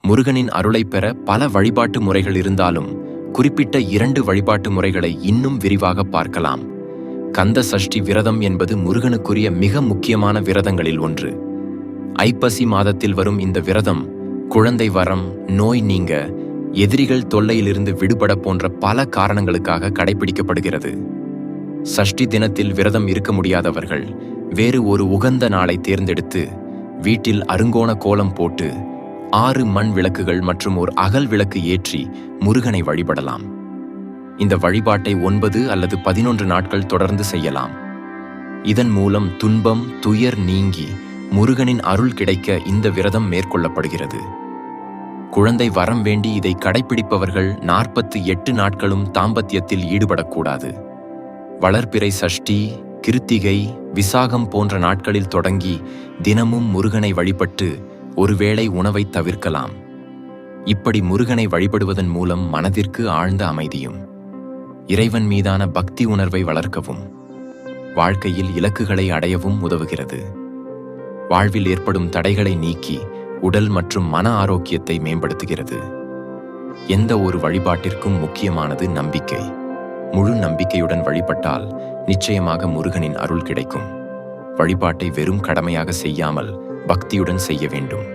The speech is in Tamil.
முருகனின் அருளைப் பெற பல வழிபாட்டு முறைகள் இருந்தாலும் குறிப்பிட்ட 2 வழிபாட்டு முறைகளை இன்னும் விரிவாக பார்க்கலாம். கந்த சஷ்டி விரதம் என்பது முருகனுக்குரிய மிக முக்கியமான விரதங்களில் ஒன்று. ஐப்பசி மாதத்தில் வரும் இந்த விரதம் குழந்தை வரம், நோய் நீங்க, எதிரிகள் தொல்லையிலிருந்து விடுபட போன்ற பல காரணங்களுக்காக கடைபிடிக்கப்படுகிறது. சஷ்டி தினத்தில் விரதம் இருக்க முடியாதவர்கள் வேறு ஒரு உகந்த நாளை தேர்ந்தெடுத்து வீட்டில் அருங்கோண கோலம் போட்டு 6 மண் விளக்குகள் மற்றும் ஒரு அகல் விளக்கு ஏற்றி முருகனை வழிபடலாம். இந்த வழிபாட்டை 9 அல்லது 11 நாட்கள் தொடர்ந்து செய்யலாம். இதன் மூலம் துன்பம், துயர் நீங்கி முருகனின் அருள் கிடைக்க இந்த விரதம் மேற்கொள்ளப்படுகிறது. குழந்தை வரம் வேண்டி இதை கடைபிடிப்பவர்கள் 48 நாட்களும் தாம்பத்தியத்தில் ஈடுபடக்கூடாது. வளர்பிறை சஷ்டி, கிருத்திகை, விசாகம் போன்ற நாட்களில் தொடங்கி தினமும் முருகனை வழிபட்டு ஒருவேளை உணவை தவிர்க்கலாம். இப்படி முருகனை வழிபடுவதன் மூலம் மனதிற்கு ஆழ்ந்த அமைதியும், இறைவன் மீதான பக்தி உணர்வை வளர்க்கவும், வாழ்க்கையில் இலக்குகளை அடையவும் உதவுகிறது. வாழ்வில் ஏற்படும் தடைகளை நீக்கி உடல் மற்றும் மன ஆரோக்கியத்தை மேம்படுத்துகிறது. எந்த ஒரு வழிபாட்டிற்கும் முக்கியமானது நம்பிக்கை. முழு நம்பிக்கையுடன் வழிபட்டால் நிச்சயமாக முருகனின் அருள் கிடைக்கும். வழிபாட்டை வெறும் கடமையாக செய்யாமல் பக்தியுடன் செய்ய வேண்டும்.